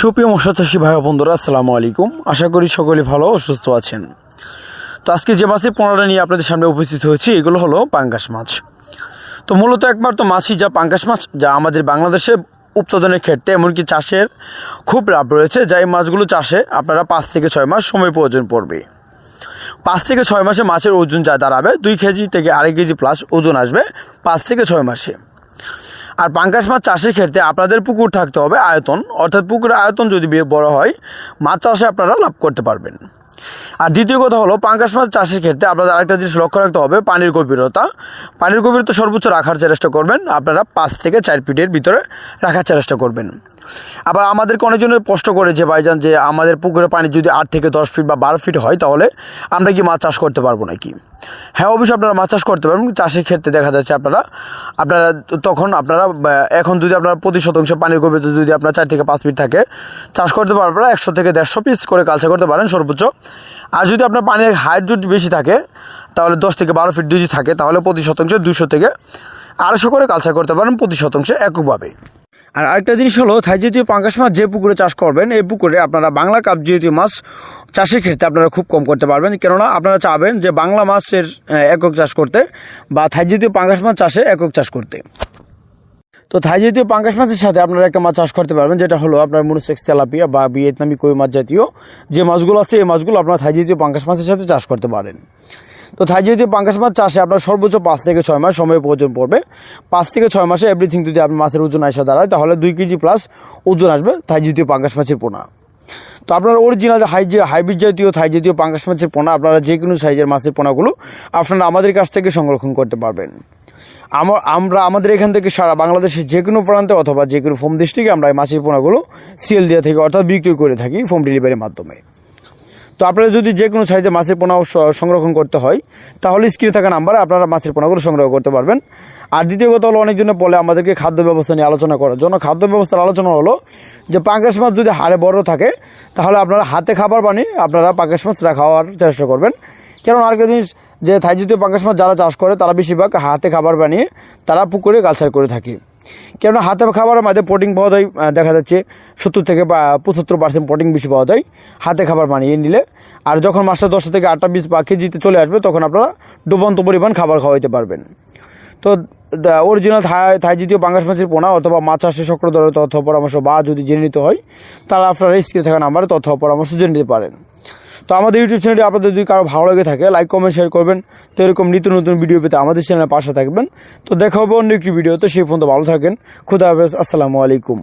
সুপ্রিয় মৎস্য চাষী ভাই বন্ধুরা, আসসালামু আলাইকুম। আশা করি সকলে ভালো ও সুস্থ আছেন। তো আজকে যে মাছের পোনাটা নিয়ে আপনাদের সামনে উপস্থিত হয়েছি, এগুলো হলো পাঙ্গাস মাছ। তো মূলত একবার তো মাছই যা পাঙ্গাস মাছ, যা আমাদের বাংলাদেশে উৎপাদনের ক্ষেত্রে এমনকি চাষের খুব লাভ রয়েছে, যা এই মাছগুলো চাষে আপনারা 5 থেকে 6 মাস সময় প্রয়োজন পড়বে। 5 থেকে 6 মাসে মাছের ওজন যা দাঁড়াবে 2 কেজি থেকে 2.5 কেজি প্লাস ওজন আসবে 5 থেকে 6 মাসে। আর পাঙ্গাস মাছ চাষের ক্ষেত্রে আপনাদের পুকুর থাকতে হবে আয়তন, অর্থাৎ পুকুরের আয়তন যদি বড় হয় মাছ চাষে আপনারা লাভ করতে পারবেন। আর দ্বিতীয় কথা হলো, পাঙ্গাস মাছ চাষের ক্ষেত্রে আপনাদের আরেকটা জিনিস লক্ষ্য রাখতে হবে, পানির গভীরতা। পানির গভীরতা সর্বোচ্চ রাখার চেষ্টা করবেন, আপনারা 5 থেকে 4 ফিটের ভিতরে রাখার চেষ্টা করবেন। আবার আমাদেরকে অনেকজনের প্রশ্ন করে যে ভাইজান, যে আমাদের পুকুরে পানি যদি 8 থেকে 10 ফিট বা 12 ফিট হয়, তাহলে আমরা কি মাছ চাষ করতে পারবো নাকি? হ্যাঁ, অবশ্যই আপনারা মাছ চাষ করতে পারবেন। চাষের ক্ষেত্রে দেখা যাচ্ছে আপনারা তখন এখন যদি আপনারা প্রতি শতাংশ পানির গভীরতা যদি আপনার 4 থেকে 5 ফিট থাকে, চাষ করতে পারবেন আপনারা 100 থেকে 150 পিস করে কালচার করতে পারেন সর্বোচ্চ। আর যদি আপনার পানির হাইট যদি বেশি থাকে, তাহলে 10 থেকে 12 ফিট যদি থাকে, তাহলে প্রতি শতাংশে 200 থেকে 250 করে কালচার করতে পারেন প্রতি শতাংশে এককভাবে। আর আরেকটা জিনিস হলো, থাই জাতীয় পাঙ্গাস মাছ যে পুকুরে চাষ করবেন, এই পুকুরে আপনারা বাংলা কাপ জাতীয় মাছ চাষের ক্ষেত্রে আপনারা খুব কম করতে পারবেন। কেননা আপনারা চাবেন যে বাংলা মাছের একক চাষ করতে বা থাই জাতীয় পাঙ্গাস মাছ চাষে একক চাষ করতে। তো থাই জাতীয় পাঙ্গাস মাছের সাথে আপনারা একটা মাছ চাষ করতে পারবেন, যেটা হলো আপনার মনোসেক্স তেলাপিয়া বা ভিয়েতনামি কই মাছ জাতীয় যে মাছগুলো আছে, এই মাছগুলো আপনারা থাই জাতীয় পাঙ্গাস মাছের সাথে চাষ করতে পারেন। তো থাই জাতীয় পাঙ্গাস মাছ চাষে আপনার সর্বোচ্চ 5 থেকে 6 মাস সময় প্রয়োজন পড়বে। 5 থেকে 6 মাসে এভরিথিং যদি আপনার মাছের ওজন আসা দাঁড়ায়, তাহলে 2 কেজি প্লাস ওজন আসবে থাই জাতীয় পাঙ্গাস মাছের পোনা। তো আপনারা অরিজিনাল হাইব্রিড জাতীয় থাই জাতীয় পাঙ্গাস মাছের পোনা আপনারা যে কোনো সাইজের মাছের পোনাগুলো আপনারা আমাদের কাছ থেকে সংরক্ষণ করতে পারবেন। আমরা আমাদের এখান থেকে সারা বাংলাদেশের যে কোনো প্রান্তে অথবা যে কোনো হোম ডিস্ট্রিক্টে আমরা এই মাছের পোনাগুলো সেল দিয়ে থাকি, অর্থাৎ বিক্রি করে থাকি হোম ডেলিভারির মাধ্যমে। তো আপনারা যদি যে কোনো সাইজে মাছের পোনা সংরক্ষণ করতে হয়, তাহলে স্ক্রিনে থাকা নাম্বারে আপনারা মাছের পোনাগুলো সংগ্রহ করতে পারবেন। আর দ্বিতীয় কথা হলো, অনেকজনে বলে আমাদেরকে খাদ্য ব্যবস্থা নিয়ে আলোচনা করার জন্য। খাদ্য ব্যবস্থার আলোচনা হলো যে পাঙ্গাস মাছ যদি হাড়ে বড় থাকে, তাহলে আপনারা হাতে খাবার বানিয়ে আপনারা পাঙ্গাস মাছ খাওয়ার চেষ্টা করবেন। কারণ আরেকটা জিনিস, যে থাই জাতীয় পাঙ্গাস মাছ যারা চাষ করে তারা বেশিরভাগ হাতে খাবার বানিয়ে তারা পুকুরে কালচার করে থাকে। কেননা হাতে খাবারের মধ্যে প্রোটিন পাওয়া যায়, দেখা যাচ্ছে 70 থেকে 75% প্রোটিন বেশি পাওয়া যায় হাতে খাবার বানিয়ে নিলে। আর যখন মাছটা 10 থেকে 8 পিস বা কেজিতে চলে আসবে, তখন আপনারা ডুবন্ত পরিমাণ খাবার খাওয়াইতে পারবেন। তো অরিজিনাল থাই জাতীয় পাঙ্গাস মাছের পোনা অথবা মাছ চাষের সকল ধরনের তথ্য পরামর্শ বা যদি জেনে নিতে হয়, তাহলে আপনারা স্ক্রিনে থাকা নাম্বারে তথ্য পরামর্শ জেনে নিতে পারেন। তো আমাদের ইউটিউব চ্যানেলটি আপনাদের যদি কারো ভালো লাগে থাকে, লাইক কমেন্ট শেয়ার করবেন। তো এরকম নিত্য নতুন ভিডিও পেতে আমাদের চ্যানেলের পাশে থাকবেন। তো দেখা হবে অন্য একটি ভিডিও। তো সেই পর্যন্ত ভালো থাকেন। খুদা হাফেজ। আসসালামু আলাইকুম।